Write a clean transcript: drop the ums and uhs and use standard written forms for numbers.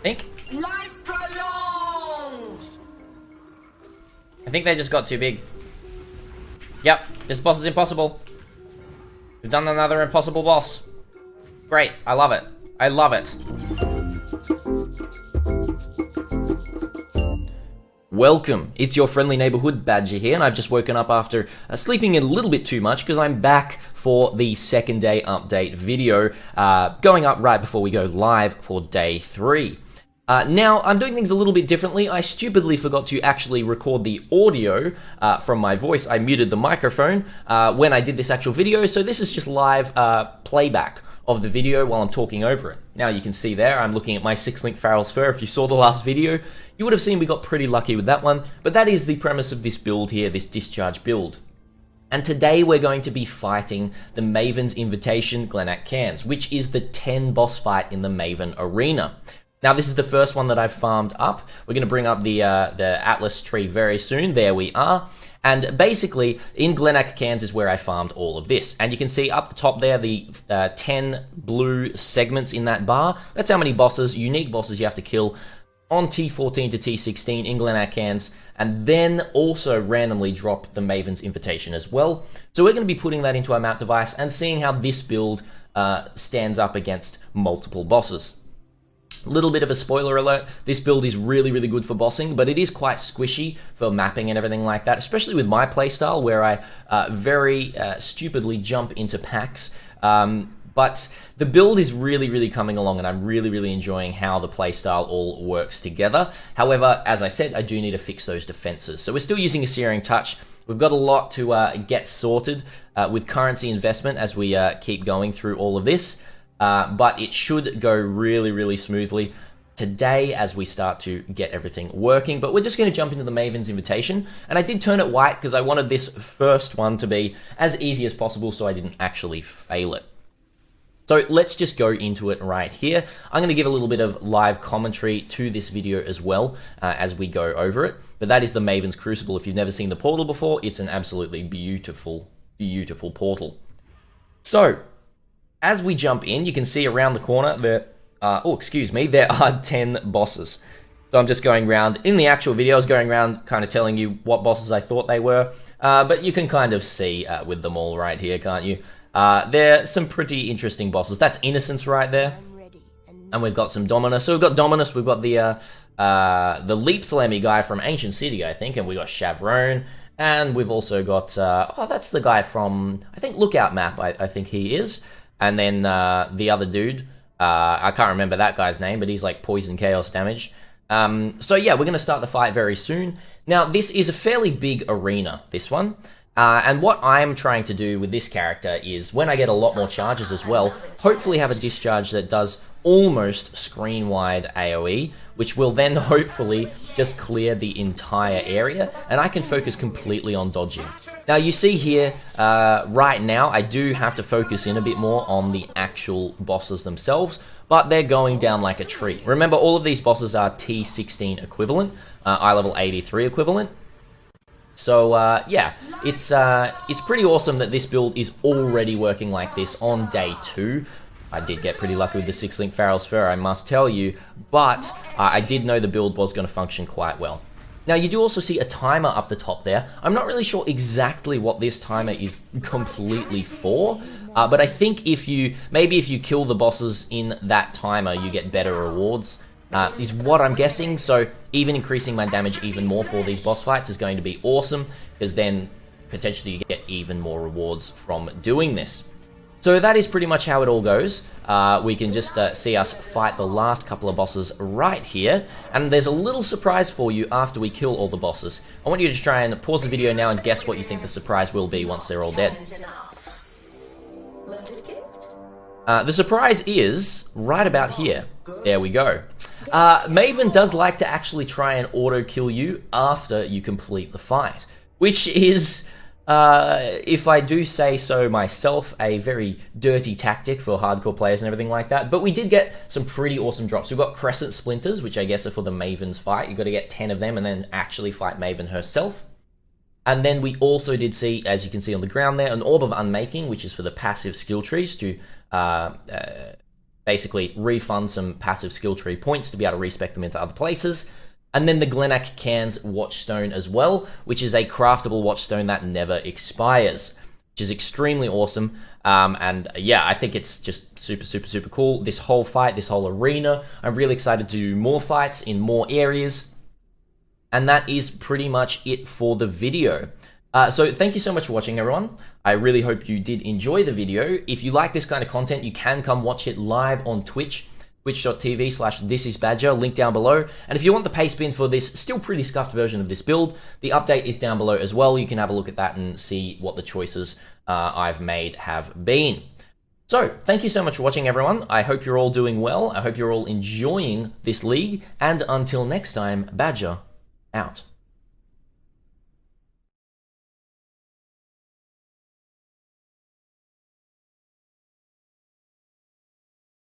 think. Life prolonged! I think they just got too big. Yep, this boss is impossible. We've done another impossible boss. Great, I love it. I love it. Welcome, it's your friendly neighborhood Badger here, and I've just woken up after sleeping a little bit too much because I'm back for the second day update video, going up right before we go live for day 3. Now, I'm doing things a little bit differently. I stupidly forgot to actually record the audio from my voice. I muted the microphone when I did this actual video, so this is just live playback of the video while I'm talking over it. Now you can see there, I'm looking at my 6-link Farrell's Fur. If you saw the last video, you would have seen we got pretty lucky with that one, but that is the premise of this build here, this discharge build. And today we're going to be fighting the Maven's Invitation Glenak Cairns, which is the 10 boss fight in the Maven arena. Now this is the first one that I've farmed up. We're going to bring up the Atlas tree very soon. There we are. And basically, in Glenak Cairns is where I farmed all of this. And you can see up the top there, the 10 blue segments in that bar. That's how many bosses, unique bosses you have to kill on T14 to T16 in Glenak Cairns. And then also randomly drop the Maven's Invitation as well. So we're going to be putting that into our map device and seeing how this build stands up against multiple bosses. Little bit of a spoiler alert, this build is really, really good for bossing, but it is quite squishy for mapping and everything like that, especially with my playstyle where I very stupidly jump into packs. But the build is really, really coming along, and I'm really, really enjoying how the playstyle all works together. However, as I said, I do need to fix those defenses. So we're still using a Searing Touch. We've got a lot to get sorted with currency investment as we keep going through all of this. But it should go really, really smoothly today as we start to get everything working. But we're just going to jump into the Maven's Invitation. And I did turn it white because I wanted this first one to be as easy as possible so I didn't actually fail it. So let's just go into it right here. I'm going to give a little bit of live commentary to this video as well as we go over it. But that is the Maven's Crucible. If you've never seen the portal before, it's an absolutely beautiful, beautiful portal. So as we jump in, you can see around the corner there are 10 bosses. So I'm just going around, in the actual video I was going around kind of telling you what bosses I thought they were, but you can kind of see with them all right here, can't you? They're some pretty interesting bosses. That's Innocence right there. And we've got some Dominus. So we've got Dominus, we've got the Leap Slammy guy from Ancient City, I think, and we've got Chavron. And we've also got, that's the guy from, I think, Lookout Map, I think he is. And then the other dude, I can't remember that guy's name, but he's like poison chaos damage. So yeah, we're going to start the fight very soon. Now, this is a fairly big arena, this one. And what I'm trying to do with this character is, when I get a lot more charges as well, hopefully have a discharge that does almost screen-wide AoE, which will then hopefully just clear the entire area, and I can focus completely on dodging. Now you see here, right now, I do have to focus in a bit more on the actual bosses themselves, but they're going down like a tree. Remember, all of these bosses are T16 equivalent, eye level 83 equivalent. So yeah, it's pretty awesome that this build is already working like this on day 2. I did get pretty lucky with the 6-link Farrell's Fur, I must tell you, but I did know the build was going to function quite well. Now, you do also see a timer up the top there. I'm not really sure exactly what this timer is completely for, but I think maybe if you kill the bosses in that timer, you get better rewards, is what I'm guessing. So even increasing my damage even more for these boss fights is going to be awesome, because then potentially you get even more rewards from doing this. So that is pretty much how it all goes. We can just see us fight the last couple of bosses right here. And there's a little surprise for you after we kill all the bosses. I want you to try and pause the video now and guess what you think the surprise will be once they're all dead. The surprise is right about here. There we go. Maven does like to actually try and auto-kill you after you complete the fight, which is, if I do say so myself, a very dirty tactic for hardcore players and everything like that. But we did get some pretty awesome drops. We've got Crescent Splinters, which I guess are for the Maven's fight. You've got to get 10 of them and then actually fight Maven herself. And then we also did see, as you can see on the ground there, an Orb of Unmaking, which is for the passive skill trees to basically refund some passive skill tree points to be able to respec them into other places. And then the Glenak Cairns Watchstone as well, which is a craftable watchstone that never expires, which is extremely awesome. And yeah, I think it's just super cool. This whole fight, this whole arena, I'm really excited to do more fights in more areas. And that is pretty much it for the video. So thank you so much for watching, everyone. I really hope you did enjoy the video. If you like this kind of content, you can come watch it live on Twitch. Twitch.tv/thisisbadger, link down below. And if you want the paste bin for this still pretty scuffed version of this build, the update is down below as well. You can have a look at that and see what the choices I've made have been. So, thank you so much for watching, everyone. I hope you're all doing well. I hope you're all enjoying this league. And until next time, Badger out.